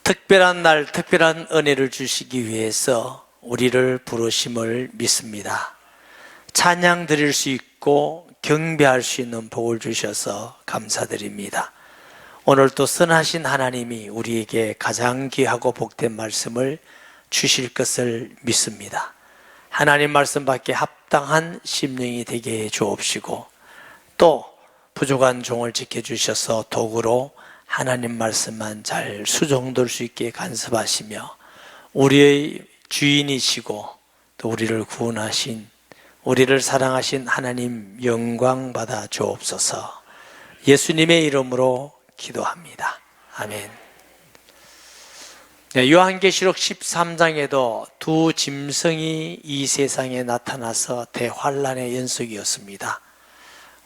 특별한 날, 특별한 은혜를 주시기 위해서 우리를 부르심을 믿습니다. 찬양 드릴 수 있고 경배할 수 있는 복을 주셔서 감사드립니다. 오늘 또 선하신 하나님이 우리에게 가장 귀하고 복된 말씀을 주실 것을 믿습니다. 하나님 말씀 받기에 합당한 심령이 되게 해 주옵시고, 또 부족한 종을 지켜주셔서 도구로 하나님 말씀만 잘 수종될 수 있게 간섭하시며, 우리의 주인이시고 또 우리를 구원하신, 우리를 사랑하신 하나님 영광 받아 주옵소서. 예수님의 이름으로 기도합니다. 아멘. 요한계시록 13장에도 두 짐승이 이 세상에 나타나서 대환란의 연속이었습니다.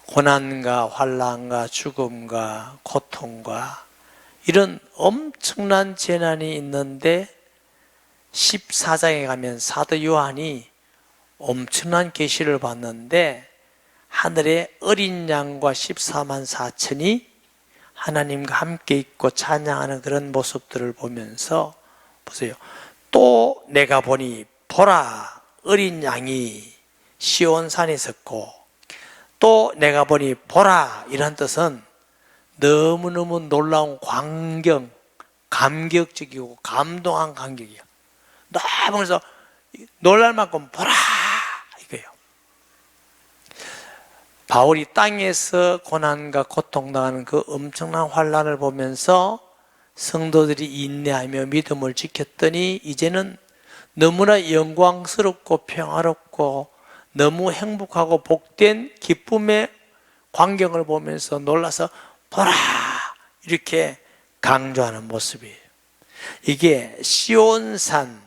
고난과 환난과 죽음과 고통과 이런 엄청난 재난이 있는데, 14장에 가면 사도 요한이 엄청난 계시를 봤는데, 하늘에 어린 양과 14만 4천이 하나님과 함께 있고 찬양하는 그런 모습들을 보면서, 보세요, 또 내가 보니 보라, 어린 양이 시온산에 섰고, 또 내가 보니 보라, 이런 뜻은 너무너무 놀라운 광경, 감격적이고 감동한 광경이에요. 너무 그래서 놀랄 만큼 보라, 이거예요. 바울이 땅에서 고난과 고통당하는 그 엄청난 환난을 보면서 성도들이 인내하며 믿음을 지켰더니, 이제는 너무나 영광스럽고 평화롭고 너무 행복하고 복된 기쁨의 광경을 보면서 놀라서 보라, 이렇게 강조하는 모습이에요. 이게 시온산,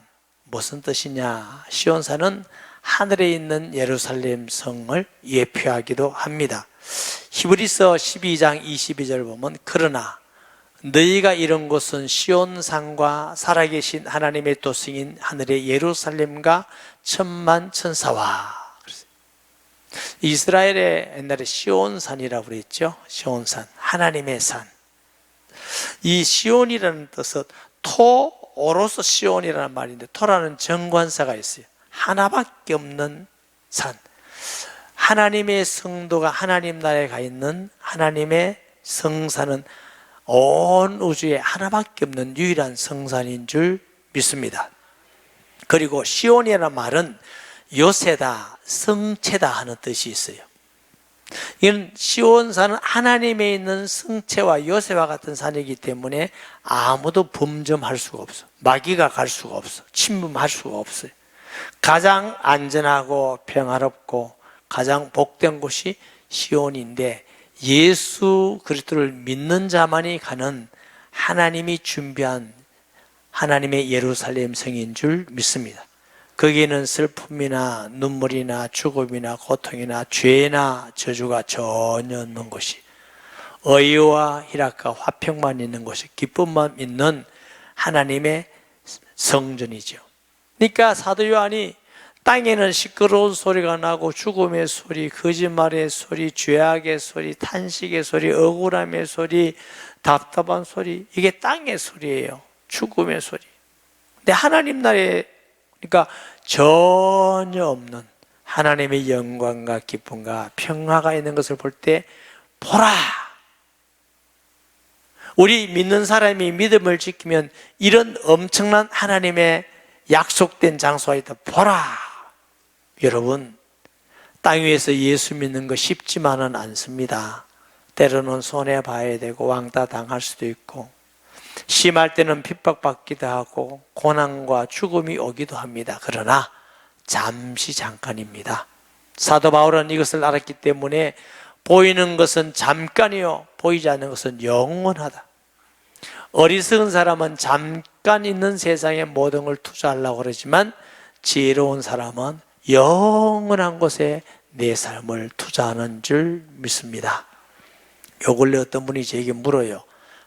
무슨 뜻이냐? 시온산은 하늘에 있는 예루살렘 성을 예표하기도 합니다. 히브리서 12장 22절 보면, 그러나 너희가 이런 곳은 시온산과 살아계신 하나님의 도성인 하늘의 예루살렘과 천만 천사와. 이스라엘의 옛날에 시온산이라고 그랬죠. 시온산, 하나님의 산. 이 시온이라는 뜻은 토, 오로서 시온이라는 말인데, 토라는 정관사가 있어요. 하나밖에 없는 산. 하나님의 성도가 하나님 나라에 가 있는 하나님의 성산은 온 우주에 하나밖에 없는 유일한 성산인 줄 믿습니다. 그리고 시온이라는 말은 요새다, 성체다 하는 뜻이 있어요. 이는 시온산은 하나님에 있는 성체와 요새와 같은 산이기 때문에 아무도 범점할 수가 없어. 마귀가 갈 수가 없어. 침범할 수가 없어요. 가장 안전하고 평화롭고 가장 복된 곳이 시온인데, 예수 그리스도를 믿는 자만이 가는 하나님이 준비한 하나님의 예루살렘 성인 줄 믿습니다. 거기에는 슬픔이나 눈물이나 죽음이나 고통이나 죄나 저주가 전혀 없는 곳이, 의와 희락과 화평만 있는 곳이, 기쁨만 있는 하나님의 성전이죠. 그러니까 사도 요한이 땅에는 시끄러운 소리가 나고 죽음의 소리, 거짓말의 소리, 죄악의 소리, 탄식의 소리, 억울함의 소리, 답답한 소리, 이게 땅의 소리예요. 죽음의 소리. 근데 하나님 나라에, 그러니까 전혀 없는 하나님의 영광과 기쁨과 평화가 있는 것을 볼 때 보라. 우리 믿는 사람이 믿음을 지키면 이런 엄청난 하나님의 약속된 장소가 있다. 보라. 여러분, 땅 위에서 예수 믿는 거 쉽지만은 않습니다. 때로는 손해봐야 되고 왕따 당할 수도 있고, 심할 때는 핍박받기도 하고 고난과 죽음이 오기도 합니다. 그러나 잠시 잠깐입니다. 사도 바울은 이것을 알았기 때문에 보이는 것은 잠깐이요 보이지 않는 것은 영원하다. 어리석은 사람은 잠깐 있는 세상에 모든 걸 투자하려고 그러지만, 지혜로운 사람은 영원한 곳에 내 삶을 투자하는 줄 믿습니다. 요 근래 어떤 분이 저에게 물어요.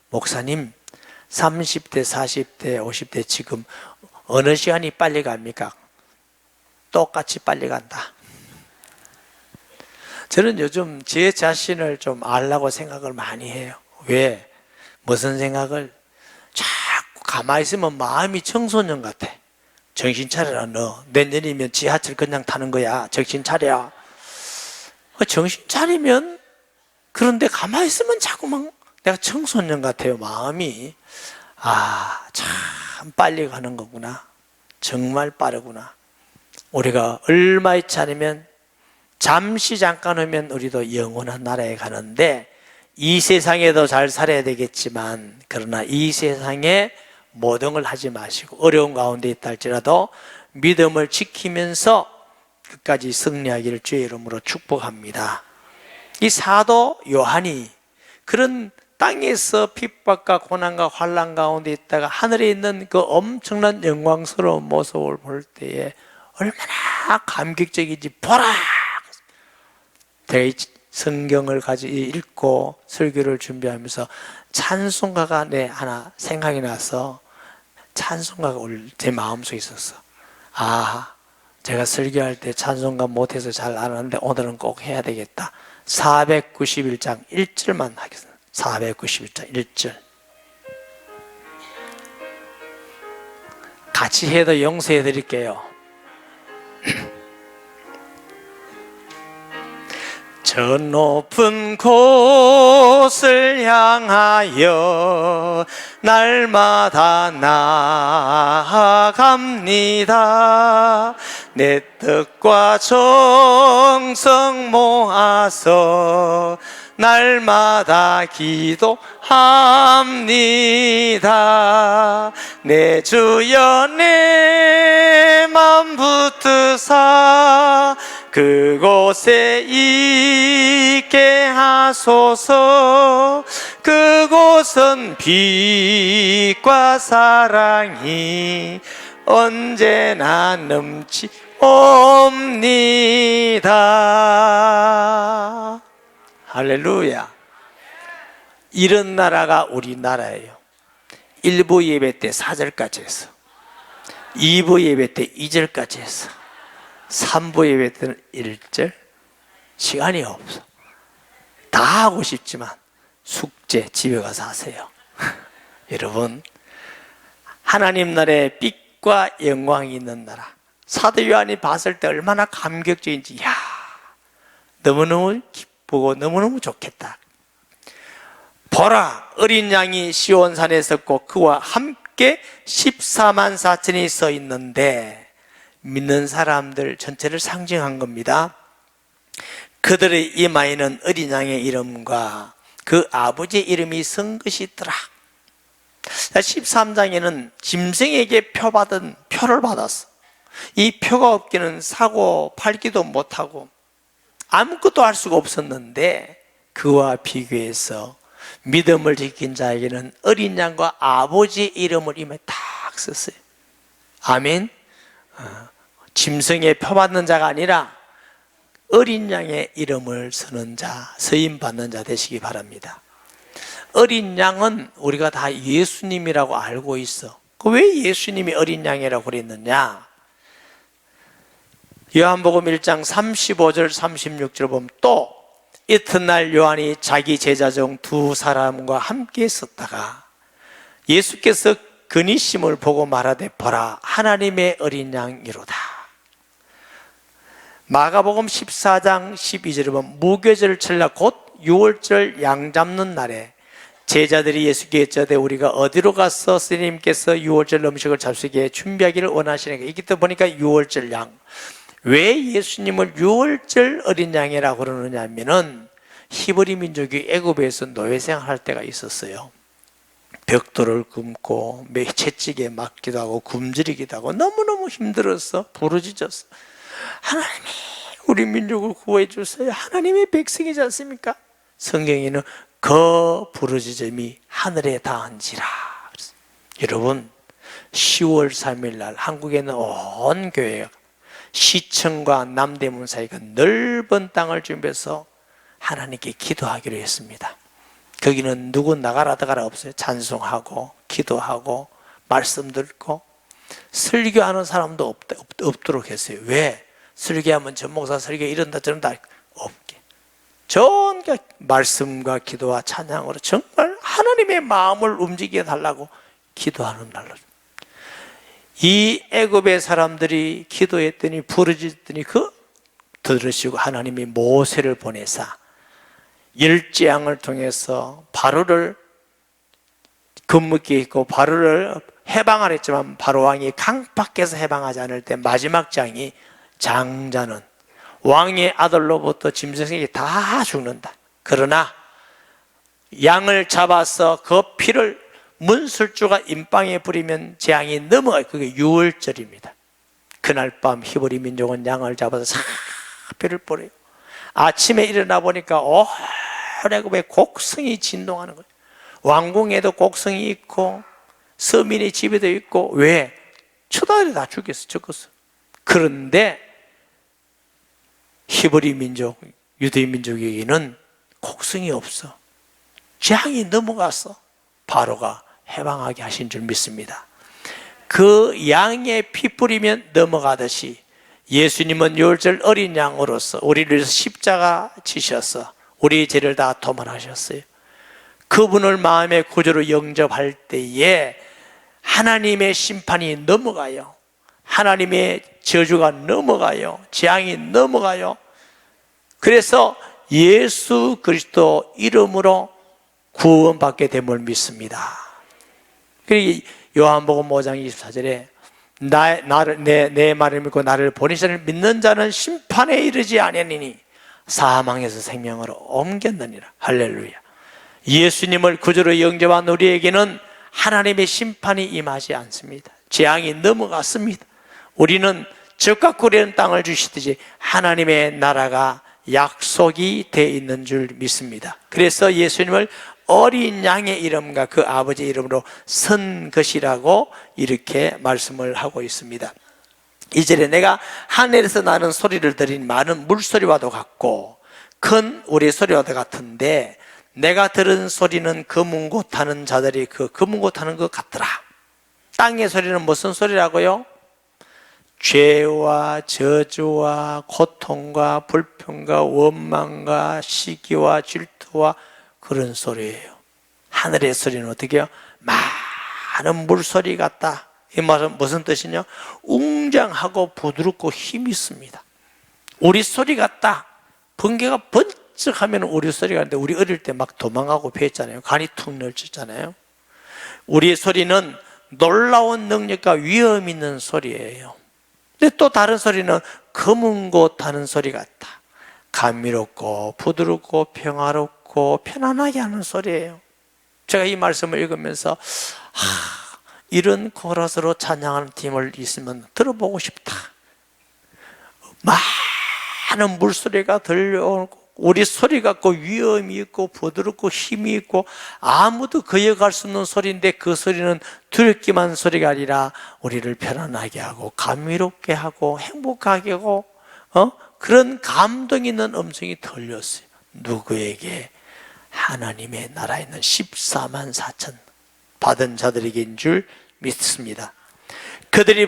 목사님, 30대, 40대, 50대 지금 어느 시간이 빨리 갑니까? 똑같이 빨리 간다. 저는 요즘 제 자신을 좀 알라고 생각을 많이 해요. 왜? 무슨 생각을? 자꾸 가만히 있으면 마음이 청소년 같아. 정신 차려라 너. 내년이면 지하철 그냥 타는 거야. 정신 차려. 정신 차리면, 그런데 가만히 있으면 자꾸만 내가 청소년 같아요. 마음이. 참 빨리 가는 거구나. 정말 빠르구나. 우리가 얼마 있지 않으면, 잠시 잠깐 오면 우리도 영원한 나라에 가는데, 이 세상에도 잘 살아야 되겠지만, 그러나 이 세상에 모든 걸 하지 마시고 어려운 가운데 있다 할지라도 믿음을 지키면서 끝까지 승리하기를 주의 이름으로 축복합니다. 이 사도 요한이 그런 땅에서 핍박과 고난과 환난 가운데 있다가 하늘에 있는 그 엄청난 영광스러운 모습을 볼 때에 얼마나 감격적인지 보라! 제가 이 성경을 읽고 설교를 준비하면서 찬송가가 하나 생각이 나서 찬송가가 제 마음속에 있었어. 제가 설교할 때 찬송가 못해서 잘 안 하는데 오늘은 꼭 해야 되겠다. 491장 1절만 하겠습니다. 491장 1절. 같이 해도 용서해 드릴게요. 저 높은 곳을 향하여 날마다 나아갑니다. 내 뜻과 정성 모아서 날마다 기도합니다. 내 주여 내 맘 붙드사 그곳에 있게 하소서. 그곳은 빛과 사랑이 언제나 넘치옵니다. 할렐루야. 이런 나라가 우리나라예요. 1부 예배 때 4절까지 했어. 2부 예배 때 2절까지 했어. 3부 예배 때는 1절. 시간이 없어. 다 하고 싶지만 숙제 집에 가서 하세요. 여러분, 하나님 나라에 빛과 영광이 있는 나라. 사도 요한이 봤을 때 얼마나 감격적인지, 너무너무 기쁘고 너무너무 좋겠다. 보라, 어린 양이 시온산에 섰고 그와 함께 14만 4천이 서 있는데, 믿는 사람들 전체를 상징한 겁니다. 그들의 이마에는 어린 양의 이름과 그 아버지의 이름이 쓴 것이 있더라. 13장에는 짐승에게 표를 받았어. 이 표가 없기는 사고 팔기도 못하고 아무것도 할 수가 없었는데, 그와 비교해서 믿음을 지킨 자에게는 어린 양과 아버지의 이름을 이마에 딱 썼어요. 아멘. 짐승에 표받는 자가 아니라 어린 양의 이름을 쓰는 자, 서임 받는 자 되시기 바랍니다. 어린 양은 우리가 다 예수님이라고 알고 있어. 왜 예수님이 어린 양이라고 그랬느냐? 요한복음 1장 35절 36절 보면, 또 이튿날 요한이 자기 제자 중 두 사람과 함께 있었다가 예수께서 근이심을 보고 말하되, 보라, 하나님의 어린 양이로다. 마가복음 14장 12절에 보면, 무교절 철날 곧 6월절 양 잡는 날에 제자들이 예수께 여쭤되, 우리가 어디로 가서 스님께서 6월절 음식을 잡수기에 준비하기를 원하시는가? 이기 때 보니까 6월절 양. 왜 예수님을 6월절 어린 양이라고 그러느냐 하면은, 히브리 민족이 애굽에서 노예생활 할 때가 있었어요. 벽돌을 굽고 채찍에 맞기도 하고 굶주리기도 하고 너무너무 힘들어서 부르짖었어. 하나님이 우리 민족을 구해 주세요. 하나님의 백성이지 않습니까? 성경에는 그 부르짖음이 하늘에 닿은지라. 여러분, 10월 3일 날 한국에는 온 교회가 시청과 남대문 사이가 넓은 땅을 준비해서 하나님께 기도하기로 했습니다. 거기는 누구 나가라 들어가라 없어요. 찬송하고 기도하고 말씀 듣고 설교하는 사람도 없도록 했어요. 왜? 설교하면 전 목사 설교 이런다 저런다 없게, 전가 말씀과 기도와 찬양으로 정말 하나님의 마음을 움직여 달라고 기도하는 날로. 이 애굽의 사람들이 기도했더니 부르짖더니 그 들으시고 하나님이 모세를 보내사 열재앙을 통해서 바로를 금묵기에 있고 바로를 해방을 했지만 바로 왕이 강 밖에서 해방하지 않을 때 마지막 장이 장자는 왕의 아들로부터 짐승에게 다 죽는다. 그러나 양을 잡아서 그 피를 문술주가 임방에 뿌리면 재앙이 넘어가요. 그게 유월절입니다. 그날 밤 히브리 민족은 양을 잡아서 싹 피를 뿌려요. 아침에 일어나 보니까 온 애굽에 곡성이 진동하는 거예요. 왕궁에도 곡성이 있고 서민의 집에도 있고. 왜? 추다들이 다 죽었어. 그런데 히브리 민족, 유대인 민족에게는 곡성이 없어. 재앙이 넘어가서 바로가 해방하게 하신 줄 믿습니다. 그 양의 피 뿌리면 넘어가듯이 예수님은 유월절 어린 양으로서 우리를 위해서 십자가 지셔서 우리의 죄를 다 도말하셨어요. 그분을 마음의 구주로 영접할 때에 하나님의 심판이 넘어가요. 하나님의 저주가 넘어가요. 재앙이 넘어가요. 그래서 예수 그리스도 이름으로 구원받게 됨을 믿습니다. 그리고 요한복음 5장 24절에 내 말을 믿고 나를 보내시는 믿는 자는 심판에 이르지 아니하니니 사망에서 생명으로 옮겼느니라. 할렐루야. 예수님을 구주로 영접한 우리에게는 하나님의 심판이 임하지 않습니다. 재앙이 넘어갔습니다. 우리는 적과 꿀이는 땅을 주시듯이 하나님의 나라가 약속이 되어 있는 줄 믿습니다. 그래서 예수님을 어린 양의 이름과 그 아버지의 이름으로 선 것이라고 이렇게 말씀을 하고 있습니다. 2절에 내가 하늘에서 나는 소리를 들으니 많은 물소리와도 같고 큰 우리 소리와도 같은데 내가 들은 소리는 금은고 타는 자들이 그 금은고 타는 것 같더라. 땅의 소리는 무슨 소리라고요? 죄와 저주와 고통과 불평과 원망과 시기와 질투와 그런 소리예요. 하늘의 소리는 어떻게 해요? 많은 물소리 같다. 이 말은 무슨 뜻이냐? 웅장하고 부드럽고 힘이 있습니다. 우리 소리 같다. 번개가 번쩍하면 우리 소리가 있는데 우리 어릴 때 막 도망가고 피했잖아요. 간이 툭 널쳤잖아요. 우리의 소리는 놀라운 능력과 위험 있는 소리예요. 근데 또 다른 소리는 검은 곳 하는 소리 같다. 감미롭고 부드럽고 평화롭고 편안하게 하는 소리예요. 제가 이 말씀을 읽으면서 이런 코러스로 찬양하는 팀을 있으면 들어보고 싶다. 많은 물소리가 들려오고 우리 소리 같고 위험이 있고 부드럽고 힘이 있고 아무도 거역할 수 없는 소리인데 그 소리는 두렵기만 소리가 아니라 우리를 편안하게 하고 감미롭게 하고 행복하게 하고 그런 감동 있는 음성이 들렸어요. 누구에게? 하나님의 나라에 있는 14만 4천 받은 자들에게인 줄 믿습니다. 그들이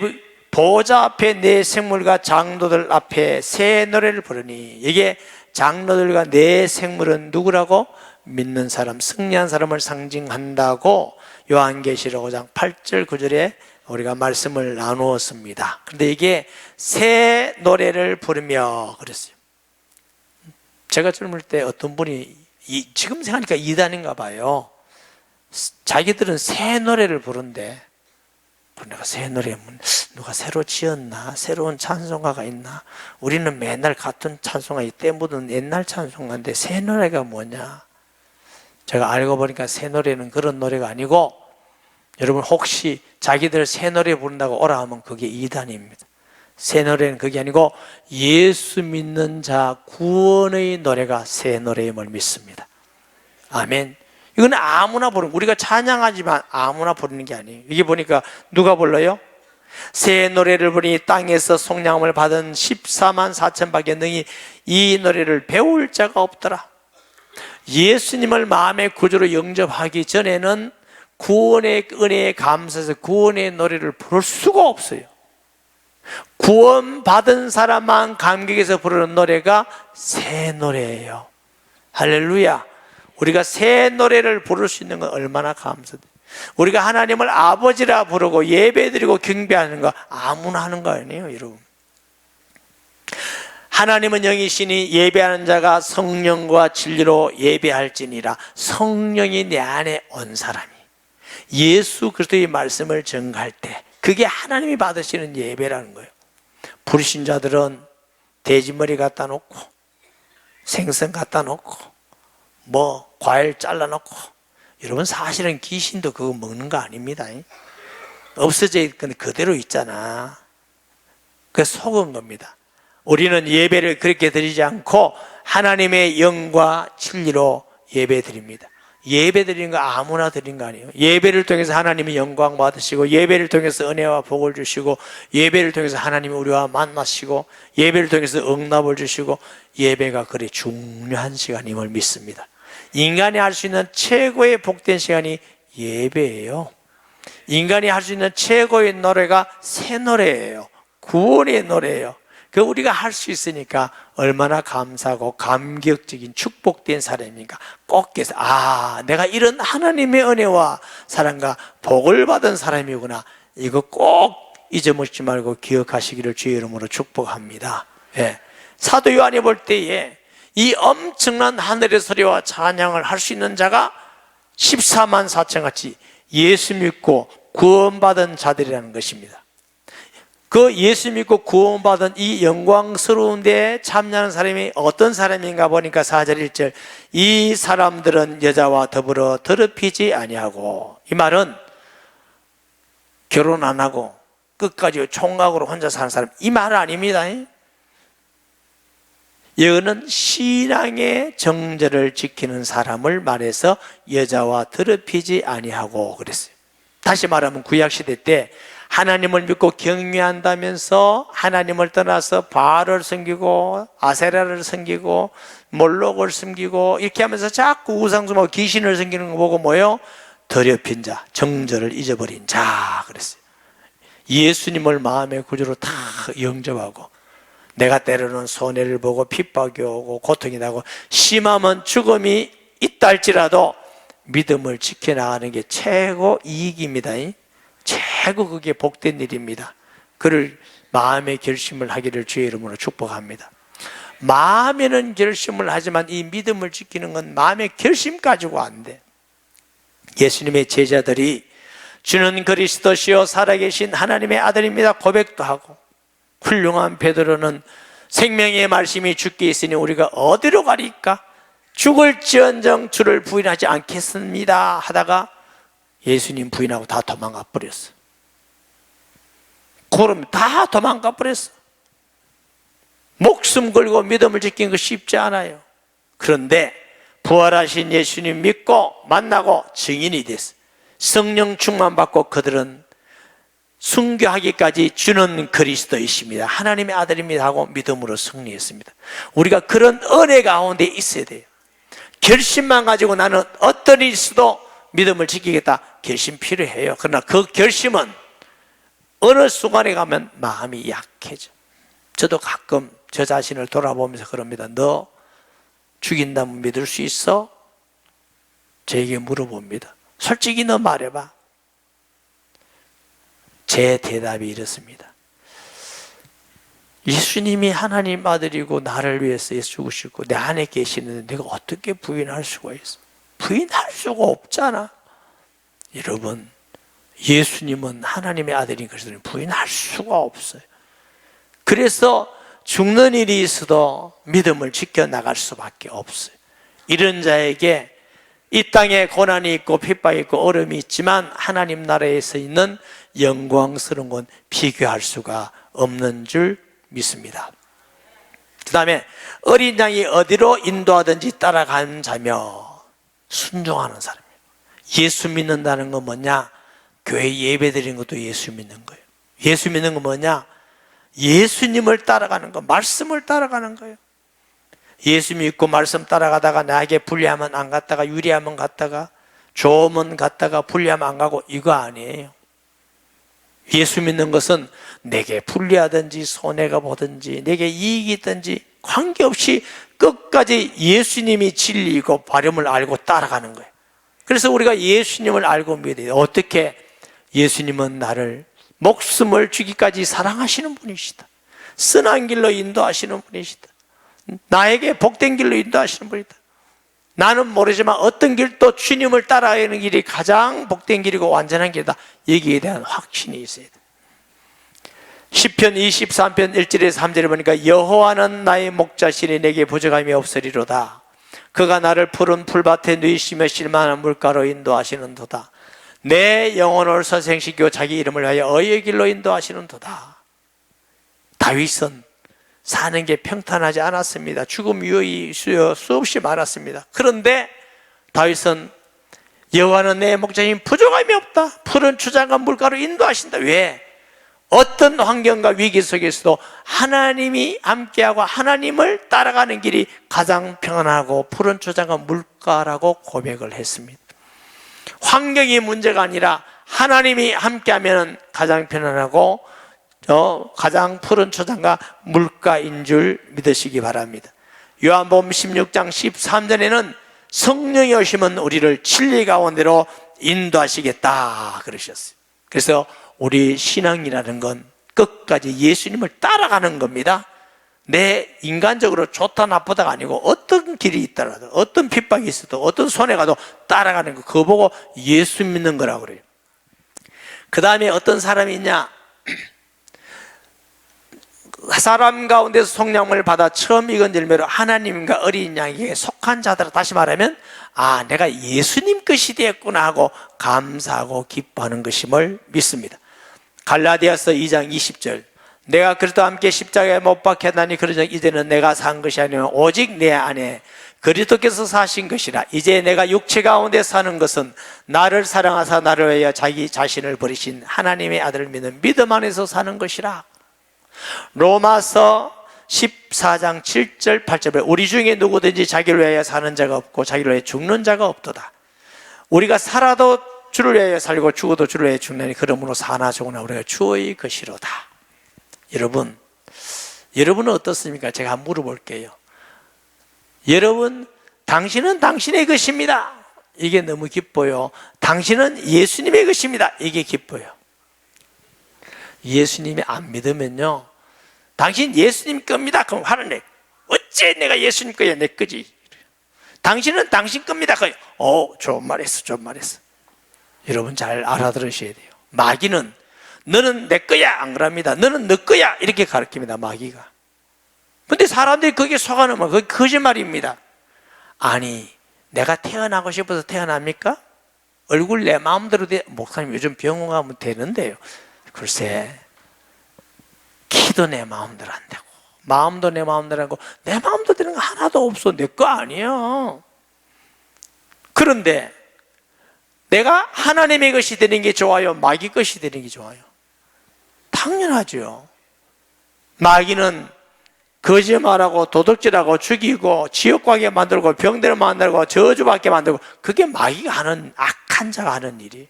보좌 앞에 내 생물과 장로들 앞에 새 노래를 부르니 이게 장로들과 내 생물은 누구라고? 믿는 사람, 승리한 사람을 상징한다고 요한계시록 5장 8절 9절에 우리가 말씀을 나누었습니다. 그런데 이게 새 노래를 부르며 그랬어요. 제가 젊을 때 어떤 분이 지금 생각하니까 이단인가 봐요. 자기들은 새 노래를 부른대. 내가 새 노래 누가 새로 지었나? 새로운 찬송가가 있나? 우리는 맨날 같은 찬송가 때 묻은 옛날 찬송가인데 새 노래가 뭐냐? 제가 알고 보니까 새 노래는 그런 노래가 아니고 여러분 혹시 자기들 새 노래 부른다고 오라 하면 그게 이단입니다. 새 노래는 그게 아니고 예수 믿는 자 구원의 노래가 새 노래임을 믿습니다. 아멘. 이건 아무나 부르는, 우리가 찬양하지만 아무나 부르는 게 아니에요. 이게 보니까 누가 불러요? 새 노래를 부르니 땅에서 속량함을 받은 14만 4천 밖에 능히 이 노래를 배울 자가 없더라. 예수님을 마음의 구주로 영접하기 전에는 구원의 은혜에 감사해서 구원의 노래를 부를 수가 없어요. 구원받은 사람만 감격해서 부르는 노래가 새 노래예요. 할렐루야. 우리가 새 노래를 부를 수 있는 건 얼마나 감사돼요. 우리가 하나님을 아버지라 부르고 예배드리고 경배하는 거 아무나 하는 거 아니에요, 여러분. 하나님은 영이시니 예배하는 자가 성령과 진리로 예배할지니라. 성령이 내 안에 온 사람이 예수 그리스도의 말씀을 전가할 때 그게 하나님이 받으시는 예배라는 거예요. 불신자들은 돼지머리 갖다 놓고 생선 갖다 놓고 뭐 과일 잘라 놓고, 여러분 사실은 귀신도 그거 먹는 거 아닙니다. 없어져 있건 그대로 있잖아. 그래서 속은 겁니다. 우리는 예배를 그렇게 드리지 않고 하나님의 영과 진리로 예배 드립니다. 예배 드리는 거 아무나 드리는 거 아니에요. 예배를 통해서 하나님이 영광 받으시고, 예배를 통해서 은혜와 복을 주시고, 예배를 통해서 하나님이 우리와 만나시고, 예배를 통해서 응답을 주시고, 예배가 그리 중요한 시간임을 믿습니다. 인간이 할 수 있는 최고의 복된 시간이 예배예요. 인간이 할 수 있는 최고의 노래가 새 노래예요. 구원의 노래예요. 그 우리가 할 수 있으니까 얼마나 감사하고 감격적인 축복된 사람입니까? 꼭 깨서 내가 이런 하나님의 은혜와 사랑과 복을 받은 사람이구나. 이거 꼭 잊어먹지 말고 기억하시기를 주의 이름으로 축복합니다. 예. 사도 요한이 볼 때에 이 엄청난 하늘의 소리와 찬양을 할 수 있는 자가 14만 4천 같이 예수 믿고 구원받은 자들이라는 것입니다. 그 예수 믿고 구원받은 이 영광스러운 데에 참여하는 사람이 어떤 사람인가 보니까 4절 1절, 이 사람들은 여자와 더불어 더럽히지 아니하고, 이 말은 결혼 안 하고 끝까지 총각으로 혼자 사는 사람, 이 말은 아닙니다. 여기는 신앙의 정절을 지키는 사람을 말해서 여자와 더럽히지 아니하고 그랬어요. 다시 말하면 구약시대 때 하나님을 믿고 경외한다면서 하나님을 떠나서 바알을 섬기고 아세라를 섬기고 몰록을 섬기고 이렇게 하면서 자꾸 우상숭배하고 귀신을 섬기는 거 보고 뭐예요? 더럽힌 자, 정절을 잊어버린 자 그랬어요. 예수님을 마음의 구주로 다 영접하고, 내가 때로는 손해를 보고 핍박이 오고 고통이 나고 심하면 죽음이 있다 할지라도 믿음을 지켜나가는 게 최고 이익입니다. 최고 그게 복된 일입니다. 그를 마음의 결심을 하기를 주의 이름으로 축복합니다. 마음에는 결심을 하지만 이 믿음을 지키는 건 마음의 결심 가지고 안 돼. 예수님의 제자들이 주는 그리스도시요 살아계신 하나님의 아들입니다 고백도 하고, 훌륭한 베드로는 생명의 말씀이 주께 있으니 우리가 어디로 가리까? 죽을지언정 주를 부인하지 않겠습니다 하다가 예수님 부인하고 다 도망가 버렸어. 그럼 다 도망가 버렸어. 목숨 걸고 믿음을 지키는 거 쉽지 않아요. 그런데 부활하신 예수님 믿고 만나고 증인이 됐어. 성령 충만 받고 그들은 순교하기까지 주는 그리스도이십니다, 하나님의 아들입니다 하고 믿음으로 승리했습니다. 우리가 그런 은혜 가운데 있어야 돼요. 결심만 가지고 나는 어떤 일이 있어도 믿음을 지키겠다, 결심 필요해요. 그러나 그 결심은 어느 순간에 가면 마음이 약해져. 저도 가끔 저 자신을 돌아보면서 그럽니다. 너 죽인다면 믿을 수 있어? 저에게 물어봅니다. 솔직히 너 말해봐. 제 대답이 이렇습니다. 예수님이 하나님 아들이고 나를 위해서 죽으시고 내 안에 계시는데 내가 어떻게 부인할 수가 있어? 부인할 수가 없잖아. 여러분, 예수님은 하나님의 아들인 것을 부인할 수가 없어요. 그래서 죽는 일이 있어도 믿음을 지켜나갈 수밖에 없어요. 이런 자에게 이 땅에 고난이 있고 핍박이 있고 어려움이 있지만 하나님 나라에서 있는 영광스러운 건 비교할 수가 없는 줄 믿습니다. 그 다음에 어린 양이 어디로 인도하든지 따라가는 자며 순종하는 사람이에요. 예수 믿는다는 건 뭐냐? 교회 예배 드리는 것도 예수 믿는 거예요. 예수 믿는 건 뭐냐? 예수님을 따라가는 거, 말씀을 따라가는 거예요. 예수 믿고 말씀 따라가다가 나에게 불리하면 안 갔다가 유리하면 갔다가 좋으면 갔다가 불리하면 안 가고 이거 아니에요. 예수 믿는 것은 내게 불리하든지 손해가 보든지 내게 이익이 있든지 관계없이 끝까지 예수님이 진리이고 바름을 알고 따라가는 거예요. 그래서 우리가 예수님을 알고 믿어야 돼요. 어떻게? 예수님은 나를 목숨을 주기까지 사랑하시는 분이시다. 선한 길로 인도하시는 분이시다. 나에게 복된 길로 인도하시는 분이다. 나는 모르지만 어떤 길도 주님을 따라가는 길이 가장 복된 길이고 완전한 길이다. 여기에 대한 확신이 있어야 돼. 시편 23편 1절에서 3절에 보니까 여호와는 나의 목자시니 내게 부족함이 없으리로다. 그가 나를 푸른 풀밭에 누이시며 실만한 물가로 인도하시는도다. 내 영혼을 선생시키고 자기 이름을 위하여 의의 길로 인도하시는도다. 다윗은 사는 게 평탄하지 않았습니다. 죽음 위험이 수없이 많았습니다. 그런데 다윗은 여호와는 내 목자인 부족함이 없다. 푸른 추장과 물가로 인도하신다. 왜? 어떤 환경과 위기 속에서도 하나님이 함께하고 하나님을 따라가는 길이 가장 평안하고 푸른 추장과 물가라고 고백을 했습니다. 환경이 문제가 아니라 하나님이 함께하면 가장 편안하고 가장 푸른 초장과 물가인 줄 믿으시기 바랍니다. 요한복음 16장 13절에는 성령이 오시면 우리를 진리 가운데로 인도하시겠다 그러셨어요. 그래서 우리 신앙이라는 건 끝까지 예수님을 따라가는 겁니다. 내 인간적으로 좋다 나쁘다가 아니고 어떤 길이 있더라도 어떤 핍박이 있어도 어떤 손해 가도 따라가는 거, 그거 보고 예수 믿는 거라고 그래요. 그 다음에 어떤 사람이 있냐? 사람 가운데서 속량을 받아 처음 익은 열매로 하나님과 어린 양에게 속한 자들, 다시 말하면 내가 예수님 것이 되었구나 하고 감사하고 기뻐하는 것임을 믿습니다. 갈라디아서 2장 20절, 내가 그리스도와 함께 십자가에 못 박혔나니 그러자 이제는 내가 산 것이 아니라 오직 내 안에 그리스도께서 사신 것이라. 이제 내가 육체 가운데 사는 것은 나를 사랑하사 나를 위하여 자기 자신을 버리신 하나님의 아들을 믿는 믿음 안에서 사는 것이라. 로마서 14장 7절 8절에 우리 중에 누구든지 자기를 위하여 사는 자가 없고 자기를 위하여 죽는 자가 없도다. 우리가 살아도 주를 위하여 살고 죽어도 주를 위하여 죽나니 그러므로 사나 죽으나 우리가 주의 것이로다. 여러분은 어떻습니까? 제가 한번 물어볼게요. 여러분, 당신은 당신의 것입니다. 이게 너무 기뻐요. 당신은 예수님의 것입니다. 이게 기뻐요. 예수님이 안 믿으면요, 당신 예수님 겁니다. 그럼 화를 내. 어째 내가 예수님 거야, 내 거지. 당신은 당신 겁니다. 좋은 말 했어, 좋은 말 했어. 여러분 잘 알아들으셔야 돼요. 마귀는 너는 내 거야 안 그럽니다. 너는 너 거야 이렇게 가르칩니다, 마귀가. 근데 사람들이 거기에 속아놓으면 그게 거짓말입니다. 아니, 내가 태어나고 싶어서 태어납니까? 얼굴 내 마음대로 목사님 요즘 병원 가면 되는데요. 글쎄, 키도 내 마음대로 안 되고 마음도 내 마음대로 안 되고 내 마음대로 되는 거 하나도 없어. 내 거 아니에요. 그런데 내가 하나님의 것이 되는 게 좋아요, 마귀 것이 되는 게 좋아요? 당연하죠. 마귀는 거짓말하고 도둑질하고 죽이고 지옥 가게 만들고 병들어 만들고 저주받게 만들고, 그게 마귀가 하는, 악한 자가 하는 일이에요.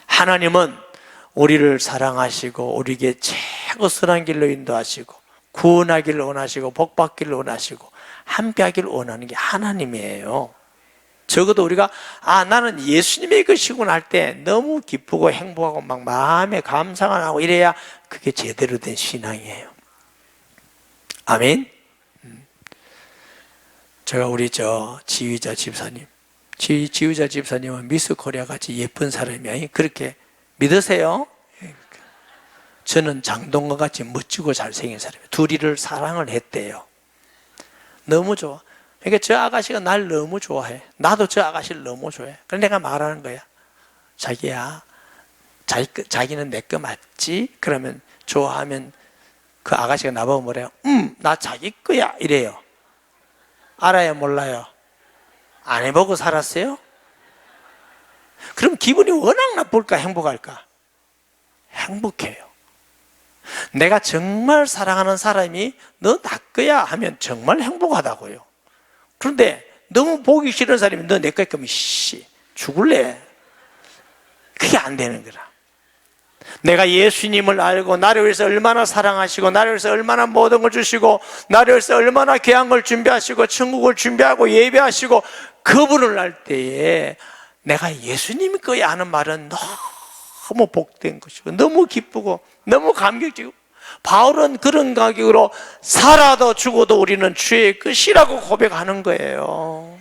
하나님은 우리를 사랑하시고 우리에게 최고 선한 길로 인도하시고 구원하기를 원하시고 복받기를 원하시고 함께하기를 원하는 게 하나님이에요. 적어도 우리가 나는 예수님의 것이구나 할 때 너무 기쁘고 행복하고 막 마음에 감사가 나고 이래야 그게 제대로 된 신앙이에요. 아멘. 제가 우리 지휘자 집사님, 지휘자 집사님은 미스 코리아 같이 예쁜 사람이 아니, 그렇게 믿으세요? 저는 장동건 같이 멋지고 잘생긴 사람이에요. 둘이를 사랑을 했대요. 너무 좋아. 그러니까 저 아가씨가 날 너무 좋아해. 나도 저 아가씨를 너무 좋아해. 그래서 내가 말하는 거야. 자기야, 자기는 내 거 맞지? 그러면 좋아하면 그 아가씨가 나보고 뭐래요? 나 자기 거야 이래요. 알아요, 몰라요? 안 해보고 살았어요? 그럼 기분이 워낙 나쁠까, 행복할까? 행복해요. 내가 정말 사랑하는 사람이 너 나 거야 하면 정말 행복하다고요. 그런데 너무 보기 싫은 사람이 너 내 거야 그러면 죽을래. 그게 안 되는 거라. 내가 예수님을 알고 나를 위해서 얼마나 사랑하시고 나를 위해서 얼마나 모든 걸 주시고 나를 위해서 얼마나 귀한 걸 준비하시고 천국을 준비하고 예배하시고 그분을 알 때에 내가 예수님 거야 하는 말은 너무 복된 것이고 너무 기쁘고 너무 감격적이고, 바울은 그런 가격으로 살아도 죽어도 우리는 주의 것이라고 고백하는 거예요.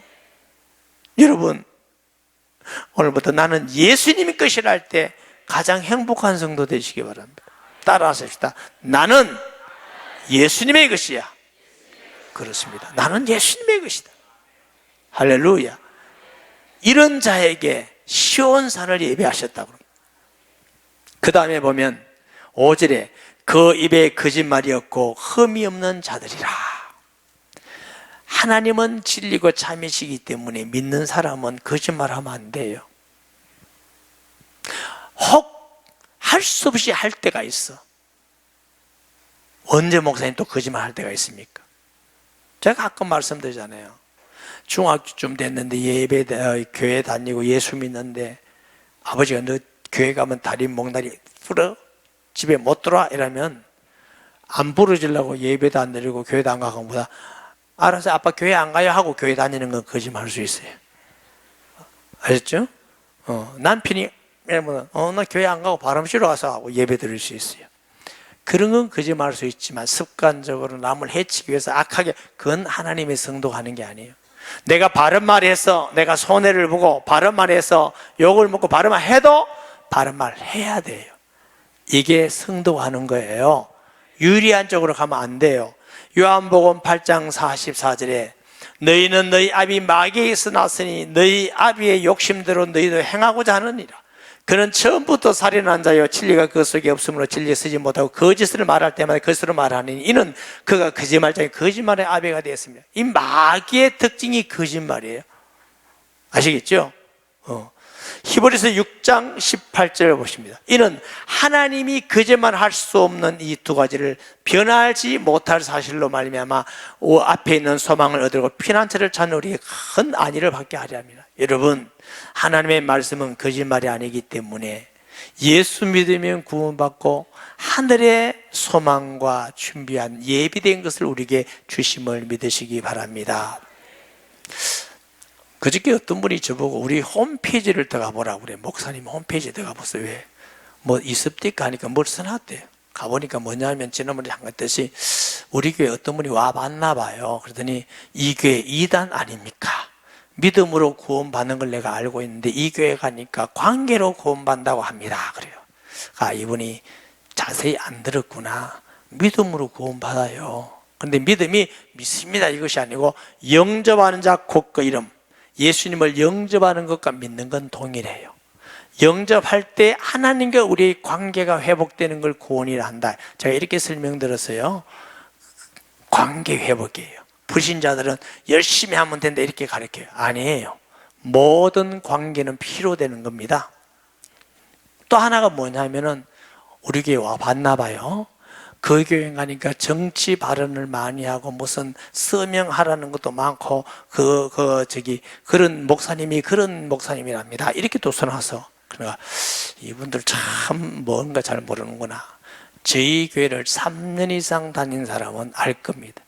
여러분, 오늘부터 나는 예수님의 것이라 할 때 가장 행복한 성도 되시기 바랍니다. 따라하십시다. 나는 예수님의 것이야. 그렇습니다. 나는 예수님의 것이다. 할렐루야. 이런 자에게 시온산을 예배하셨다고. 그 다음에 보면 5절에 그 입에 거짓말이 없고 흠이 없는 자들이라. 하나님은 진리고 참이시기 때문에 믿는 사람은 거짓말하면 안 돼요. 혹 할 수 없이 할 때가 있어. 언제 목사님 또 거짓말 할 때가 있습니까? 제가 가끔 말씀드리잖아요. 중학교쯤 됐는데 교회 다니고 예수 믿는데 아버지가 너 교회 가면 다리 몽다리 풀어 집에 못 들어와 이러면 안 부러지려고 예배도 안 드리고 교회도 안 가고 보다 알아서 아빠 교회 안 가요 하고 교회 다니는 건 거짓말 할 수 있어요. 아셨죠? 남편이 나 교회 안 가고 바람 쐬러 가서 하고 예배 드릴 수 있어요. 그런 건 거짓말 할 수 있지만 습관적으로 남을 해치기 위해서 악하게, 그건 하나님의 성도가 하는 게 아니에요. 내가 바른 말 해서 내가 손해를 보고 바른 말 해서 욕을 먹고 바른 말 해도 바른 말 해야 돼요. 이게 성도가 하는 거예요. 유리한 쪽으로 가면 안 돼요. 요한복음 8장 44절에 너희는 너희 아비 마귀에서 났으니 너희 아비의 욕심대로 너희도 행하고자 하느니라. 그는 처음부터 살인한 자요 진리가 그 속에 없으므로 진리에 서지 못하고 거짓을 말할 때마다 거짓으로 말하니 이는 그가 거짓말장에 거짓말의 아비가 되었습니다. 이 마귀의 특징이 거짓말이에요. 아시겠죠? 히브리서 6장 18절을 보십니다. 이는 하나님이 거짓말 할 수 없는 이 두 가지를 변하지 못할 사실로 말미암아 앞에 있는 소망을 얻으려고 피난처를 찾는 우리의 큰 안위를 받게 하려 합니다. 여러분, 하나님의 말씀은 거짓말이 아니기 때문에 예수 믿으면 구원받고 하늘의 소망과 준비한 예비된 것을 우리에게 주심을 믿으시기 바랍니다. 그저께 어떤 분이 저보고 우리 홈페이지를 들어가 보라고 그래. 목사님 홈페이지 들어가 보세요. 왜? 뭐 있습니까? 하니까 뭘 써놨대요. 가보니까 뭐냐면 지난번에 한 것 뜻이 우리 교회 어떤 분이 와봤나 봐요. 그러더니 이 교회 이단 아닙니까? 믿음으로 구원받는 걸 내가 알고 있는데 이 교회 가니까 관계로 구원받는다고 합니다. 그래요. 이분이 자세히 안 들었구나. 믿음으로 구원받아요. 그런데 믿음이 믿습니다 이것이 아니고 영접하는 자 곧 그 이름, 예수님을 영접하는 것과 믿는 건 동일해요. 영접할 때 하나님과 우리의 관계가 회복되는 걸 구원이라 한다. 제가 이렇게 설명드렸어요. 관계 회복이에요. 불신자들은 열심히 하면 된다 이렇게 가르쳐요. 아니에요. 모든 관계는 필요 되는 겁니다. 또 하나가 뭐냐면은 우리 교회 와봤나 봐요. 그 교회 가니까 정치 발언을 많이 하고 무슨 서명하라는 것도 많고 그런 목사님이랍니다. 이렇게 또 써놔서 그러니까 이분들 참 뭔가 잘 모르는구나. 저희 교회를 3년 이상 다닌 사람은 알 겁니다.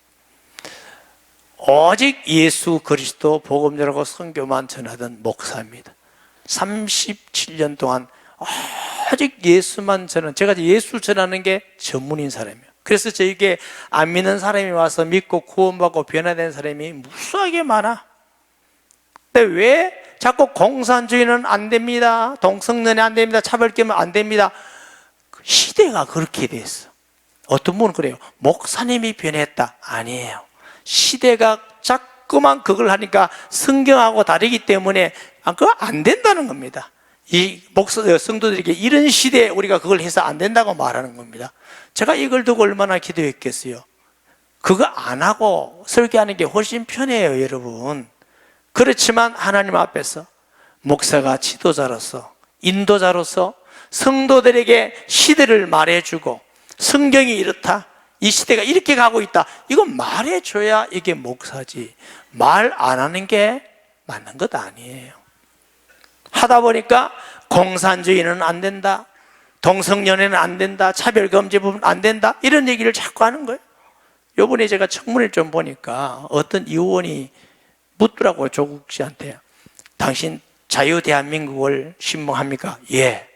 오직 예수 그리스도 복음 전하고 선교만 전하던 목사입니다. 37년 동안 오직 예수만 전하는, 제가 예수 전하는 게 전문인 사람이에요. 그래서 저에게 안 믿는 사람이 와서 믿고 구원받고 변화된 사람이 무수하게 많아. 근데 왜 자꾸 공산주의는 안 됩니다, 동성연애 안 됩니다, 차별점은 안 됩니다? 시대가 그렇게 됐어. 어떤 분은 그래요. 목사님이 변했다. 아니에요. 시대가 자꾸만 그걸 하니까 성경하고 다르기 때문에 그거 안 된다는 겁니다. 이 성도들에게 이런 시대에 우리가 그걸 해서 안 된다고 말하는 겁니다. 제가 이걸 두고 얼마나 기도했겠어요. 그거 안 하고 설교하는 게 훨씬 편해요, 여러분. 그렇지만 하나님 앞에서 목사가 지도자로서, 인도자로서 성도들에게 시대를 말해주고 성경이 이렇다, 이 시대가 이렇게 가고 있다, 이건 말해줘야 이게 목사지. 말 안 하는 게 맞는 것 아니에요. 하다 보니까 공산주의는 안 된다, 동성연애는 안 된다, 차별금지법은 안 된다, 이런 얘기를 자꾸 하는 거예요. 요번에 제가 청문회를 좀 보니까 어떤 의원이 묻더라고요, 조국 씨한테. 당신 자유 대한민국을 신봉합니까? 예.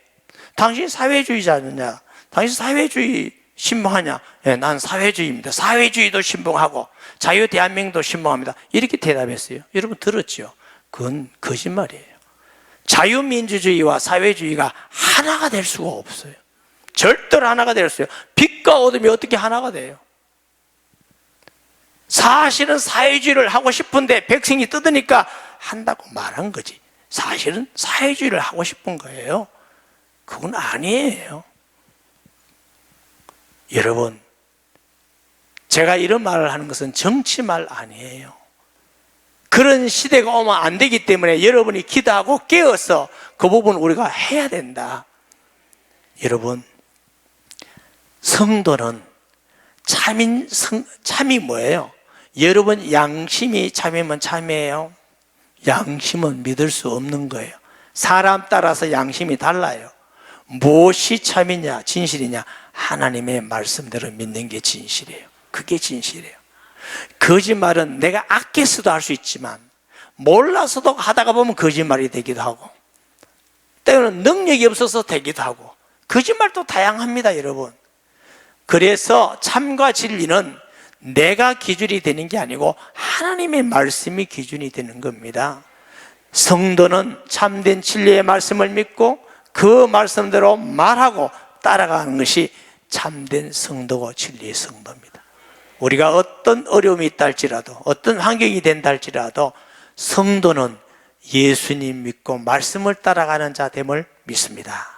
당신 사회주의자느냐? 당신 사회주의 신봉하냐? 예, 난 사회주의입니다. 사회주의도 신봉하고 자유 대한민국도 신봉합니다. 이렇게 대답했어요. 여러분 들었죠? 그건 거짓말이에요. 자유민주주의와 사회주의가 하나가 될 수가 없어요. 절대로 하나가 될 수 없어요. 빛과 어둠이 어떻게 하나가 돼요? 사실은 사회주의를 하고 싶은데 백성이 뜯으니까 한다고 말한 거지. 사실은 사회주의를 하고 싶은 거예요. 그건 아니에요. 여러분, 제가 이런 말을 하는 것은 정치 말 아니에요. 그런 시대가 오면 안 되기 때문에 여러분이 기도하고 깨어서 그 부분 우리가 해야 된다. 여러분, 성도는 참이 뭐예요? 여러분 양심이 참이면 참이에요? 양심은 믿을 수 없는 거예요. 사람 따라서 양심이 달라요. 무엇이 참이냐 진실이냐? 하나님의 말씀대로 믿는 게 진실이에요. 그게 진실이에요. 거짓말은 내가 아껴서도 할 수 있지만 몰라서도 하다가 보면 거짓말이 되기도 하고 때로는 능력이 없어서 되기도 하고 거짓말도 다양합니다. 여러분, 그래서 참과 진리는 내가 기준이 되는 게 아니고 하나님의 말씀이 기준이 되는 겁니다. 성도는 참된 진리의 말씀을 믿고 그 말씀대로 말하고 따라가는 것이 참된 성도고 진리의 성도입니다. 우리가 어떤 어려움이 있다 할지라도 어떤 환경이 된다 할지라도 성도는 예수님 믿고 말씀을 따라가는 자 됨을 믿습니다.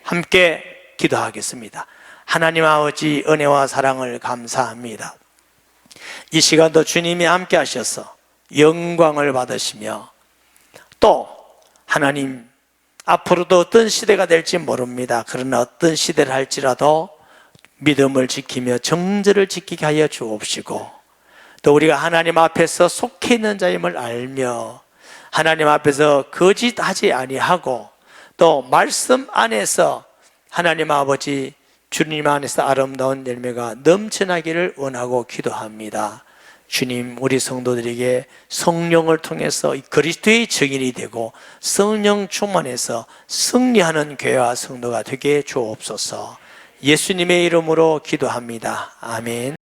함께 기도하겠습니다. 하나님 아버지, 은혜와 사랑을 감사합니다. 이 시간도 주님이 함께 하셔서 영광을 받으시며 또 하나님 앞으로도 어떤 시대가 될지 모릅니다. 그러나 어떤 시대를 할지라도 믿음을 지키며 정절을 지키게 하여 주옵시고 또 우리가 하나님 앞에서 속해 있는 자임을 알며 하나님 앞에서 거짓하지 아니하고 또 말씀 안에서 하나님 아버지 주님 안에서 아름다운 열매가 넘쳐나기를 원하고 기도합니다. 주님, 우리 성도들에게 성령을 통해서 그리스도의 증인이 되고 성령 충만해서 승리하는 교회와 성도가 되게 주옵소서. 예수님의 이름으로 기도합니다. 아멘.